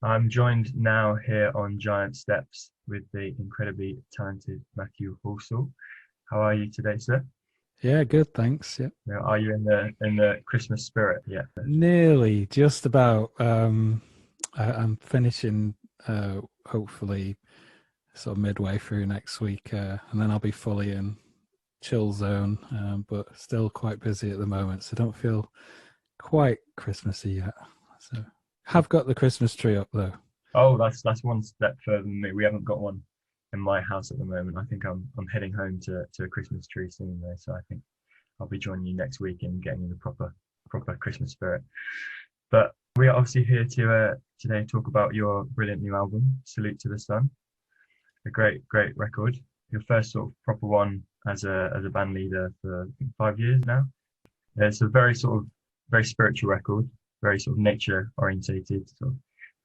I'm joined now here on Giant Steps with the incredibly talented Matthew Halsall. How are you today, sir? Yeah, good, thanks. Yeah. Are you in the Christmas spirit? Yeah. Nearly, just about. I'm finishing hopefully sort of midway through next week, and then I'll be fully in chill zone, but still quite busy at the moment, so don't feel quite Christmassy yet. So have got the Christmas tree up though. Oh, that's one step further than me. We haven't got one in my house at the moment. I think I'm heading home to a Christmas tree soon though, so I think I'll be joining you next week and getting in the proper Christmas spirit. But we are obviously here to today talk about your brilliant new album, Salute to the Sun. A great record. Your first sort of proper one as a band leader for I think 5 years now. It's a very spiritual record, very sort of nature orientated, sort of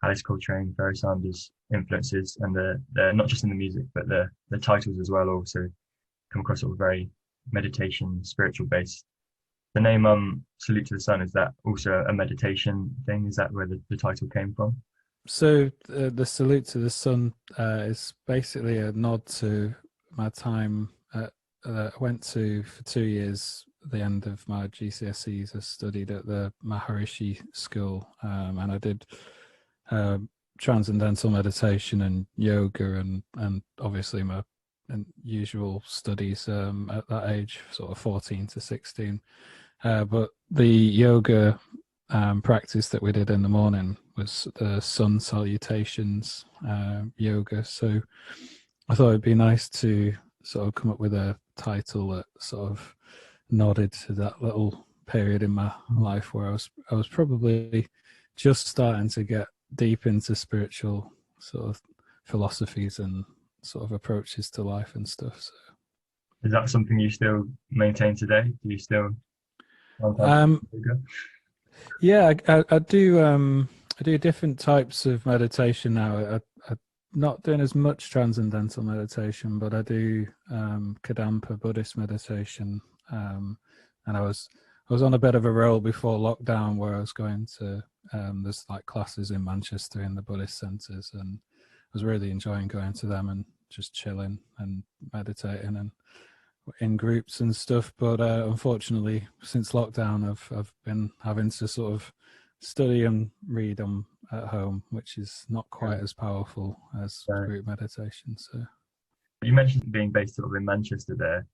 Alice Coltrane, Barry Sanders influences, and the not just in the music but the titles as well also come across sort of very meditation, spiritual based. The name Salute to the Sun, is that also a meditation thing? Is that where the title came from? So the Salute to the Sun is basically a nod to my time. I went to for 2 years. At the end of my GCSEs, I studied at the Maharishi School, and I did transcendental meditation and yoga, and obviously my usual studies at that age, sort of 14 to 16. But the yoga practice that we did in the morning was the sun salutations yoga. So I thought it'd be nice to sort of come up with a title that sort of nodded to that little period in my life where I was probably just starting to get deep into spiritual sort of philosophies and sort of approaches to life and stuff. So Is that something you still maintain today? Do you still um yoga? yeah, I do different types of meditation now. I'm not doing as much transcendental meditation, but I do Kadampa Buddhist meditation. And I was on a bit of a roll before lockdown where I was going to there's like classes in Manchester in the Buddhist centres, and I was really enjoying going to them and just chilling and meditating and in groups and stuff. But unfortunately, since lockdown, I've been having to sort of study and read at home, which is not quite as powerful as So group meditation. So you mentioned being based sort of in Manchester there.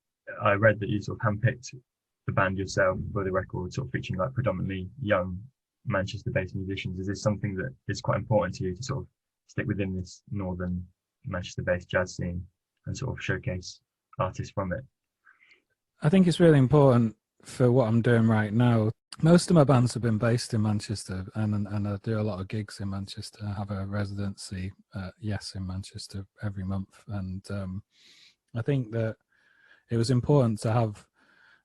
I read that you sort of handpicked the band yourself for the record, sort of featuring like predominantly young Manchester-based musicians. Is this something that is quite important to you to sort of stick within this northern Manchester-based jazz scene and sort of showcase artists from it? I think it's really important for what I'm doing right now. Most of my bands have been based in Manchester, and I do a lot of gigs in Manchester. I have a residency, Yes, in Manchester every month, and I think that it was important to have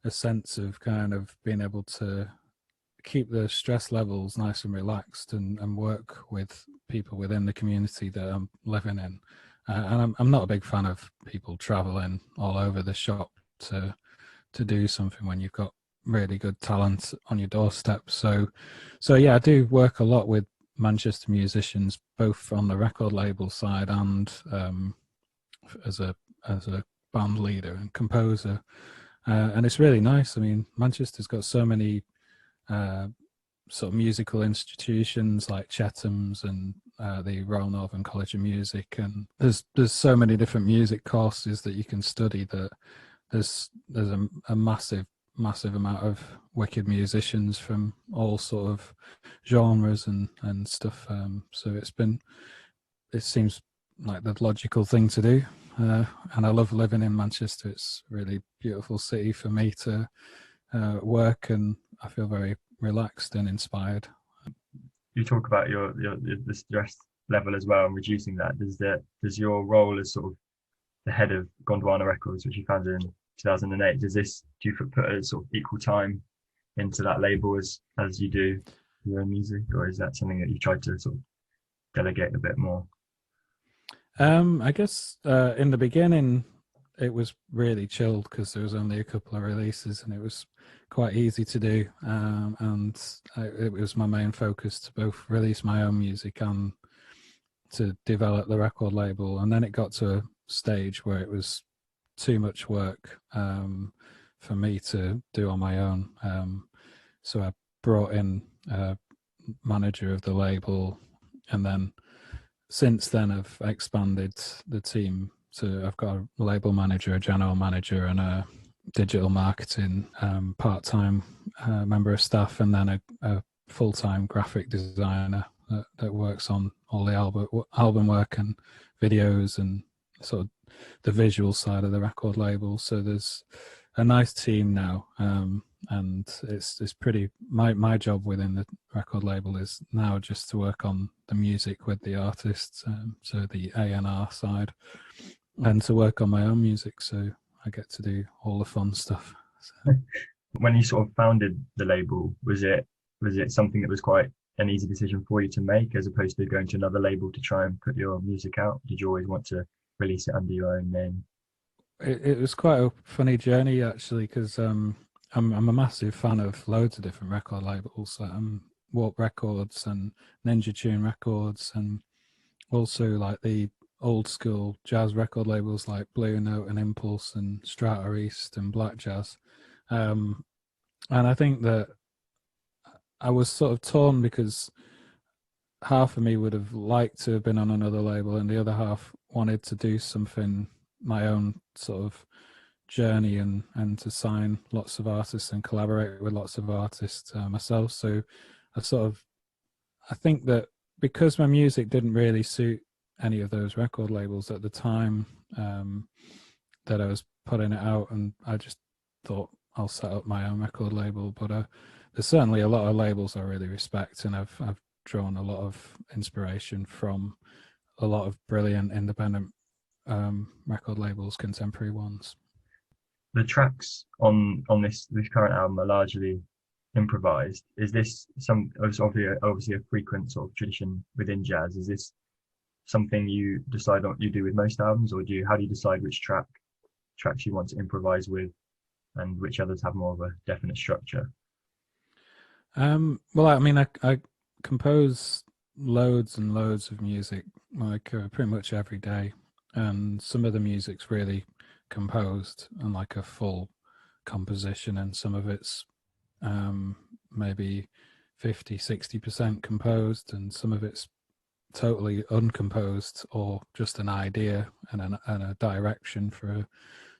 a sense of kind of being able to keep the stress levels nice and relaxed, and work with people within the community that I'm living in. And I'm not a big fan of people traveling all over the shop to do something when you've got really good talent on your doorstep. So yeah, I do work a lot with Manchester musicians, both on the record label side and as a band leader and composer. And it's really nice. I mean, Manchester's got so many sort of musical institutions like Chetham's and the Royal Northern College of Music, and there's so many different music courses that you can study that there's a massive amount of wicked musicians from all sort of genres and stuff. So it seems like the logical thing to do. And I love living in Manchester. It's a really beautiful city for me to work, and I feel very relaxed and inspired. You talk about your the stress level as well and reducing that. Does your role as sort of the head of Gondwana Records, which you founded in 2008, do you put a sort of equal time into that label as you do your own music, or is that something that you tried to sort of delegate a bit more? I guess in the beginning it was really chilled because there was only a couple of releases and it was quite easy to do. And it was my main focus to both release my own music and to develop the record label, and then it got to a stage where it was too much work for me to do on my own. So I brought in a manager of the label, and then since then I've expanded the team. So I've got a label manager, a general manager, and a digital marketing part-time member of staff, and then a full-time graphic designer that works on all the album work and videos and sort of the visual side of the record label. So there's a nice team now, and it's pretty. My job within the record label is now just to work on the music with the artists, so the A&R side, and to work on my own music. So I get to do all the fun stuff. So. When you sort of founded the label, was it something that was quite an easy decision for you to make, as opposed to going to another label to try and put your music out? Did you always want to release it under your own name? It was quite a funny journey, actually, because I'm a massive fan of loads of different record labels, like Warp Records and Ninja Tune Records, and also like the old school jazz record labels like Blue Note and Impulse and Strata East and Black Jazz. And I think that I was sort of torn, because half of me would have liked to have been on another label, and the other half wanted to do something my own sort of journey and to sign lots of artists and collaborate with lots of artists myself. So I think that because my music didn't really suit any of those record labels at the time that I was putting it out, and I just thought I'll set up my own record label. But there's certainly a lot of labels I really respect, and I've drawn a lot of inspiration from a lot of brilliant independent record labels, contemporary ones. The tracks on this current album are largely improvised. Is this obviously a frequent sort of tradition within jazz? Is this something you decide on, you do with most albums, or how do you decide which tracks you want to improvise with, and which others have more of a definite structure? Well, I mean, I compose loads and loads of music, like pretty much every day, and some of the music's really composed and like a full composition, and some of it's maybe 50-60% composed, and some of it's totally uncomposed, or just an idea and a direction for a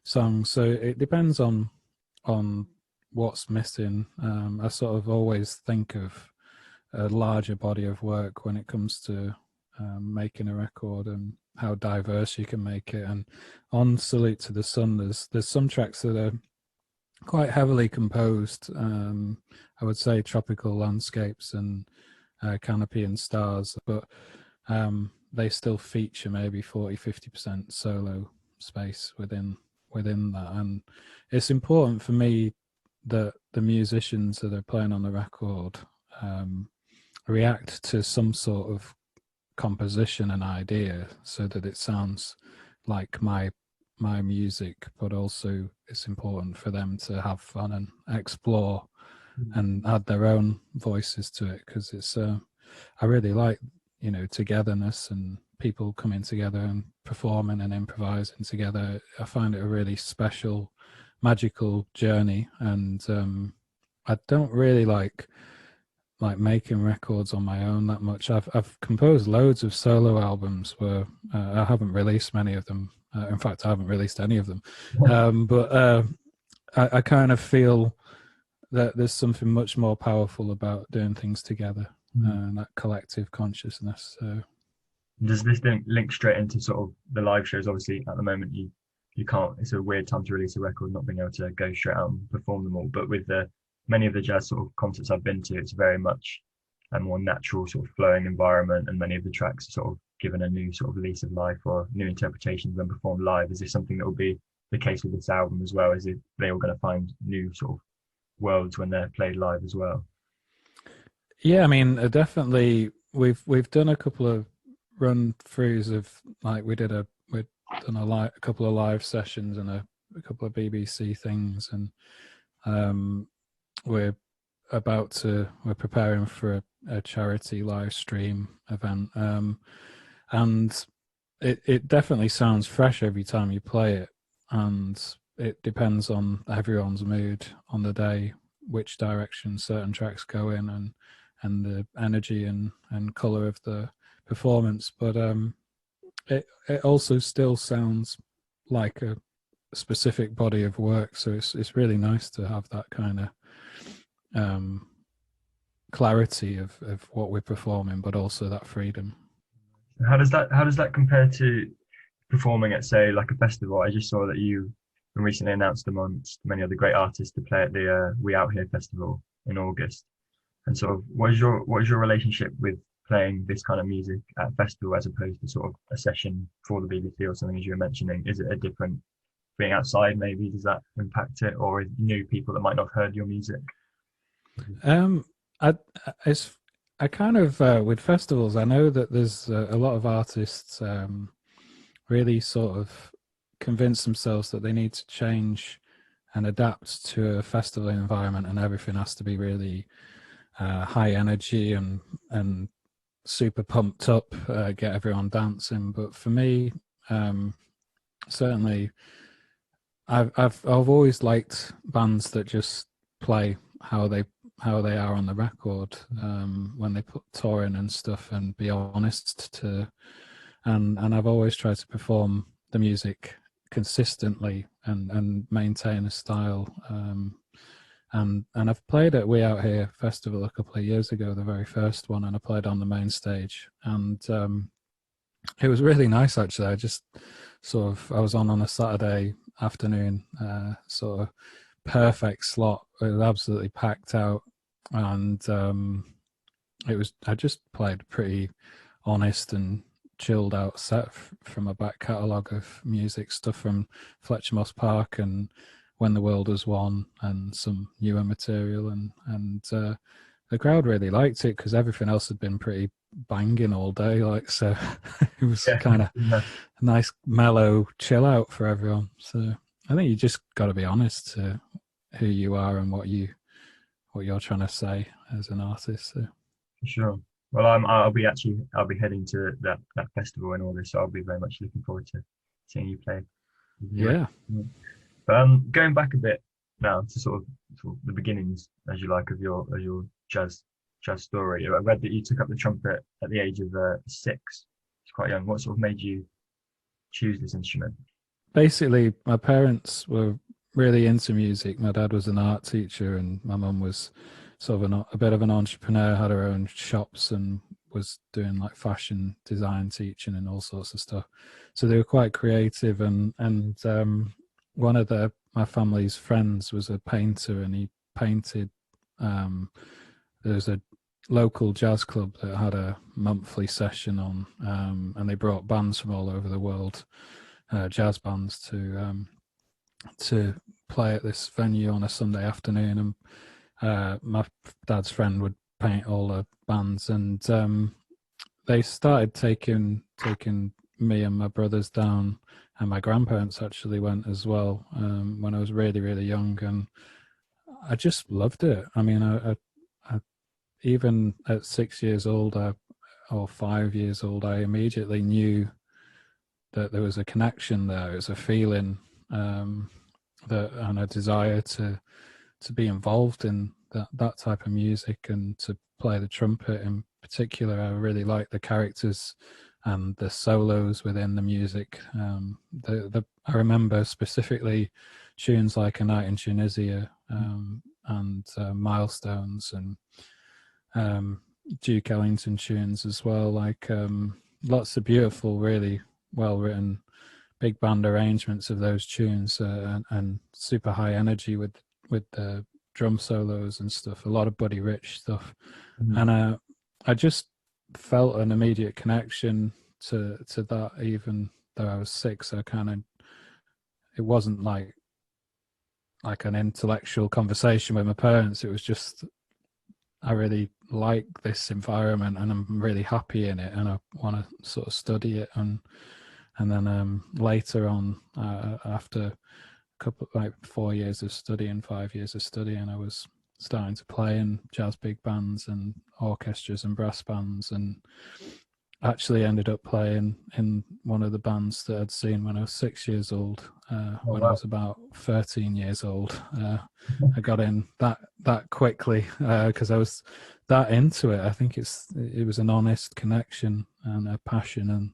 song. So it depends on what's missing. I sort of always think of a larger body of work when it comes to making a record, and how diverse you can make it. And on Salute to the Sun, there's some tracks that are quite heavily composed. I would say Tropical Landscapes and Canopy and Stars, but they still feature maybe 40-50% solo space within that. And it's important for me that the musicians that are playing on the record react to some sort of composition and idea, so that it sounds like my music, but also it's important for them to have fun and explore and add their own voices to it, because it's I really like, togetherness and people coming together and performing and improvising together. I find it a really special, magical journey, and I don't really like making records on my own that much. I've composed loads of solo albums where I haven't released many of them. In fact, I haven't released any of them. But I kind of feel that there's something much more powerful about doing things together, and that collective consciousness. So, does this link straight into sort of the live shows? Obviously, at the moment, you can't. It's a weird time to release a record, not being able to go straight out and perform them all. But with many of the jazz sort of concerts I've been to, it's very much a more natural sort of flowing environment, and many of the tracks are sort of given a new sort of lease of life or new interpretations when performed live. Is this something that will be the case with this album as well? Is it they all going to find new sort of worlds when they're played live as well? Yeah, I mean, definitely. We've done a couple of run throughs of, like, we've done a couple of live sessions and a couple of BBC things, and we're preparing for a charity live stream event. and it definitely sounds fresh every time you play it, and it depends on everyone's mood on the day, which direction certain tracks go in, and the energy and color of the performance. But it also still sounds like a specific body of work, so it's really nice to have that kind of clarity of what we're performing, but also that freedom. How does that compare to performing at, say, like a festival? I just saw that you recently announced amongst many other great artists to play at the We Out Here festival in August. And sort of, what is your relationship with playing this kind of music at a festival as opposed to sort of a session for the BBC or something, as you were mentioning? Is it a different being outside? Maybe does that impact it, or new people that might not have heard your music? Um, I it's I kind of with festivals, I know that there's a lot of artists really sort of convince themselves that they need to change and adapt to a festival environment, and everything has to be really high energy and super pumped up, get everyone dancing. But for me, certainly, I've always liked bands that just play how they are on the record, when they put touring and stuff, and be honest to, and I've always tried to perform the music consistently and maintain a style. And I've played at We Out Here festival a couple of years ago, the very first one, and I played on the main stage, and it was really nice actually. I was on a Saturday afternoon, sort of perfect slot. It was absolutely packed out, and I just played pretty honest and chilled out set from a back catalogue of music, stuff from Fletcher Moss Park and When the World Was Won, and some newer material, and the crowd really liked it because everything else had been pretty banging all day, like, so it was Yeah, kind of yeah, a nice mellow chill out for everyone. So I think you just got to be honest to who you are and what you're trying to say as an artist. So for sure. Well, I'll be heading to that festival in August, so I'll be very much looking forward to seeing you play. yeah. But going back a bit now to sort of the beginnings, as you like, of your jazz story. I read that you took up the trumpet at the age of 6. It's quite young. What sort of made you choose this instrument? Basically, my parents were really into music. My dad was an art teacher, and my mum was sort of a bit of an entrepreneur, had her own shops, and was doing like fashion design teaching and all sorts of stuff. So they were quite creative, and one of my family's friends was a painter, and he painted. There's a local jazz club that had a monthly session on, and they brought bands from all over the world, jazz bands, to play at this venue on a Sunday afternoon. And my dad's friend would paint all the bands, and they started taking me and my brothers down, and my grandparents actually went as well, when I was really, really young, and I just loved it. I mean, I even at 6 years old, or 5 years old, I immediately knew that there was a connection there. It was a feeling, and a desire to be involved in that type of music, and to play the trumpet in particular. I really like the characters and the solos within the music. I remember specifically tunes like A Night in Tunisia, and Milestones, and Duke Ellington tunes as well, like lots of beautiful, really well written big band arrangements of those tunes, and super high energy with the drum solos and stuff, a lot of Buddy Rich stuff. And I just felt an immediate connection to that, even though I was 6. It wasn't like an intellectual conversation with my parents. It was just, I really like this environment, and I'm really happy in it, and I want to sort of study it. And then later on, after a couple, like 4 years of studying, 5 years of studying, I was starting to play in jazz big bands and orchestras and brass bands, and actually ended up playing in one of the bands that I'd seen when I was 6 years old. Oh, When I wow. was about 13 years old, I got in that quickly because I was that into it. I think it was an honest connection and a passion,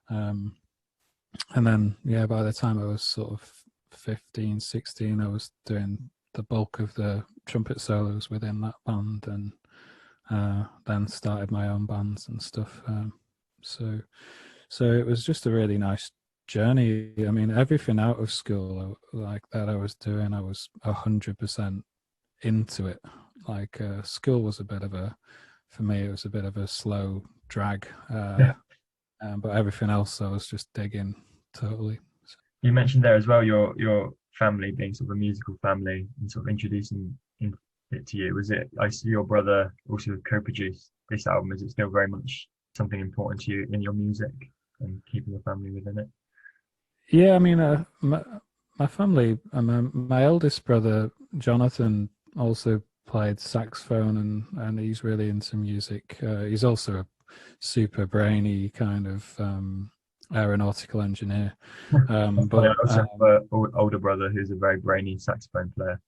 and then yeah, by the time I was sort of 15, 16, I was doing the bulk of the trumpet solos within that band, and then started my own bands and stuff. So it was just a really nice journey. I mean, everything out of school like that I was doing, I was 100% into it. Like school was a bit of a, for me, it was a bit of a slow drag. Yeah. But everything else, I was just digging totally. You mentioned there as well your family being sort of a musical family and sort of introducing it to you. Was it? I see your brother also co-produced this album. Is it still very much something important to you in your music and keeping your family within it? Yeah, I mean, my family, my eldest brother Jonathan also played saxophone, and he's really into music. He's also a super brainy kind of aeronautical engineer. That's funny. I But also have an older brother who's a very brainy saxophone player.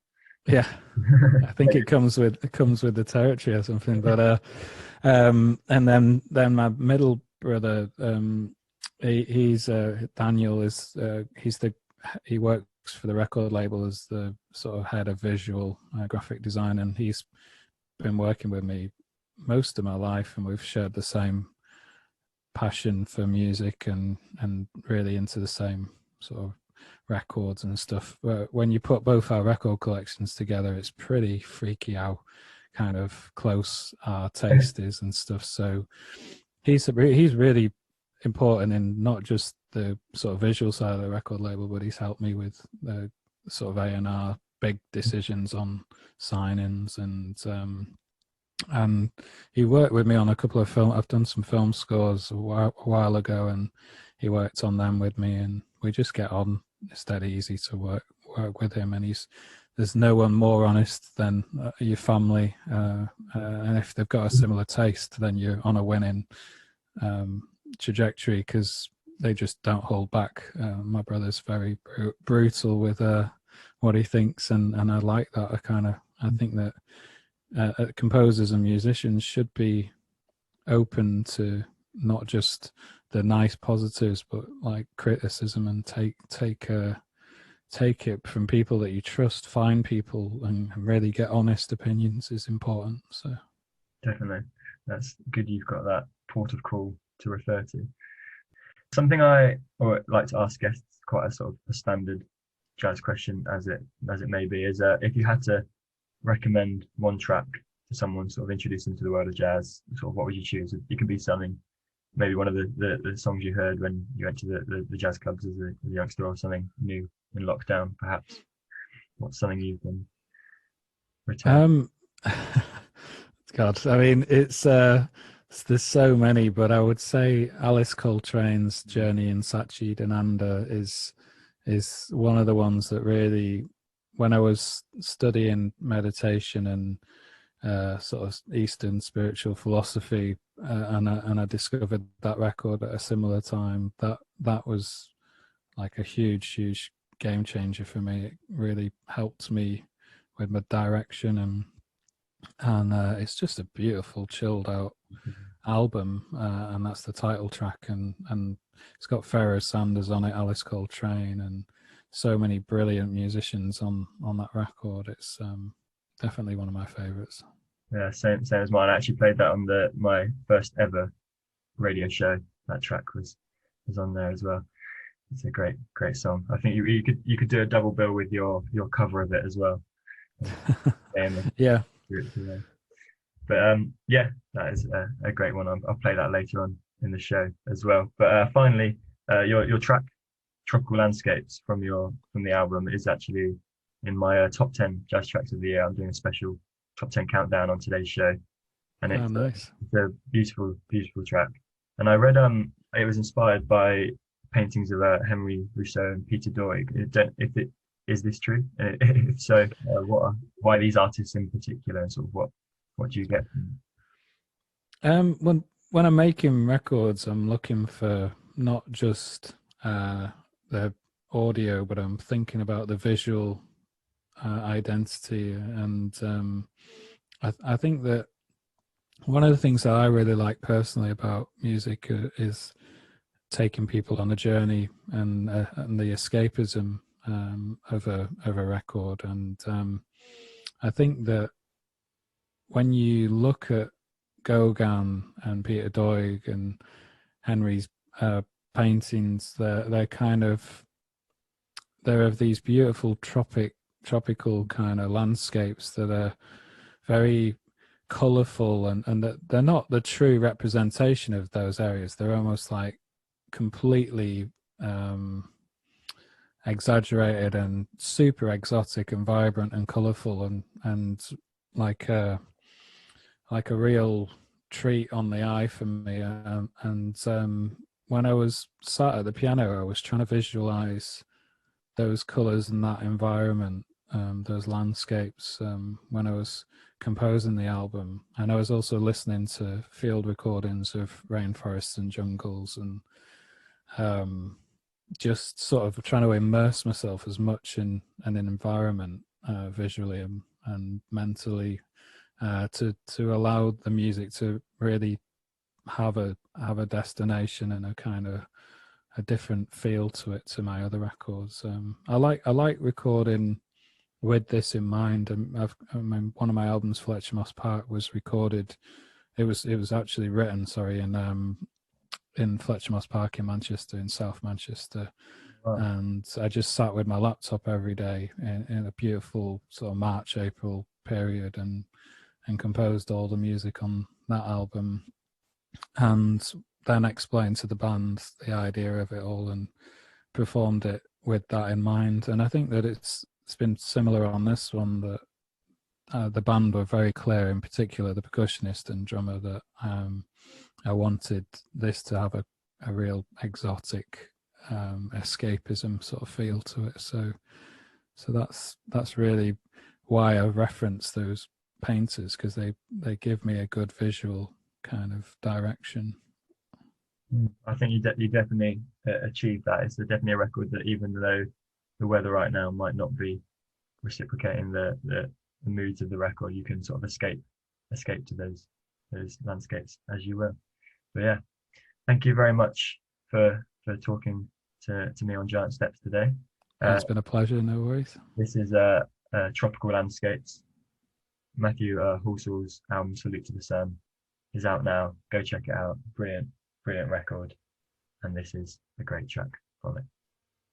yeah, I think it comes with the territory or something. But and then my middle brother, he's Daniel is he works for the record label as the sort of head of visual graphic design, and he's been working with me most of my life, and we've shared the same passion for music and really into the same sort of records and stuff. But when you put both our record collections together, it's pretty freaky how kind of close our taste is and stuff. So he's really important in not just the sort of visual side of the record label, but he's helped me with the sort of A&R big decisions on signings, and he worked with me on a couple of film. I've done some film scores a while ago, and he worked on them with me, and we just get on. It's dead easy to work with him, and there's no one more honest than your family, and if they've got a similar taste, then you're on a winning trajectory because they just don't hold back. My brother's very brutal with what he thinks, and I like that. I think that composers and musicians should be open to not just the nice positives, but like criticism, and take it from people that you trust. Find people and really get honest opinions is important. So Definitely, that's good. You've got that port of call to refer to. Something I or like to ask guests, quite a sort of a standard jazz question as it may be, is if you had to recommend one track to someone, sort of introduce them to the world of jazz, sort of what would you choose? It could be something, maybe one of the songs you heard when you went to the jazz clubs as a youngster, or something new in lockdown, perhaps. What's something you've been returning? God, I mean, there's so many, but I would say Alice Coltrane's Journey in Satchidananda is one of the ones that really, when I was studying meditation and sort of Eastern spiritual philosophy, and I discovered that record at a similar time, that was like a huge game changer for me. It really helped me with my direction, and it's just a beautiful, chilled out album, and that's the title track, and it's got Pharoah Sanders on it, Alice Coltrane, and so many brilliant musicians on that record. It's definitely one of my favorites. Yeah, same as mine. I actually played that on my first ever radio show. That track was on there as well. It's a great song. I think you could do a double bill with your cover of it as well. Yeah. But yeah, that is a great one. I'll play that later on in the show as well. But finally, your track Tropical Landscapes from the album is actually in my top 10 jazz tracks of the year. I'm doing a special top 10 countdown on today's show, and Oh, nice. it's a beautiful track. And I read it was inspired by paintings of Henry Rousseau and Peter Doig. Is this true? If so, why these artists in particular, and sort of what do you get from them? Well, when I'm making records, I'm looking for not just the audio, but I'm thinking about the visual identity. And I think that one of the things that I really like personally about music is taking people on a journey and the escapism of a record. And I think that when you look at Gauguin and Peter Doig and Henry's paintings, they're kind of these beautiful tropical kind of landscapes that are very colorful, and that they're not the true representation of those areas. They're almost like completely exaggerated and super exotic and vibrant and colorful, and like a real treat on the eye for me. And when I was sat at the piano, I was trying to visualize those colors and that environment, those landscapes, when I was composing the album. And I was also listening to field recordings of rainforests and jungles, and just sort of trying to immerse myself as much in an environment, visually and mentally, to allow the music to really have a destination and a kind of a different feel to it to my other records. I like recording with this in mind. And one of my albums, Fletcher Moss Park, was recorded. It was actually written, in Fletcher Moss Park in Manchester, in South Manchester. Wow. And I just sat with my laptop every day in a beautiful sort of March, April period, and composed all the music on that album, and then explained to the band the idea of it all and performed it with that in mind. And I think that it's been similar on this one, that the band were very clear, in particular the percussionist and drummer, that I wanted this to have a real exotic escapism sort of feel to it. So that's really why I reference those painters, because they give me a good visual kind of direction. I think you definitely achieved that. It's definitely a record that, even though the weather right now might not be reciprocating the moods of the record, you can sort of escape to those landscapes as you will. But yeah, thank you very much for talking to me on Giant Steps today. It's been a pleasure. No worries. This is Tropical Landscapes. Matthew Halsall's album Salute to the Sun is out now. Go check it out. Brilliant record. And this is a great track from it.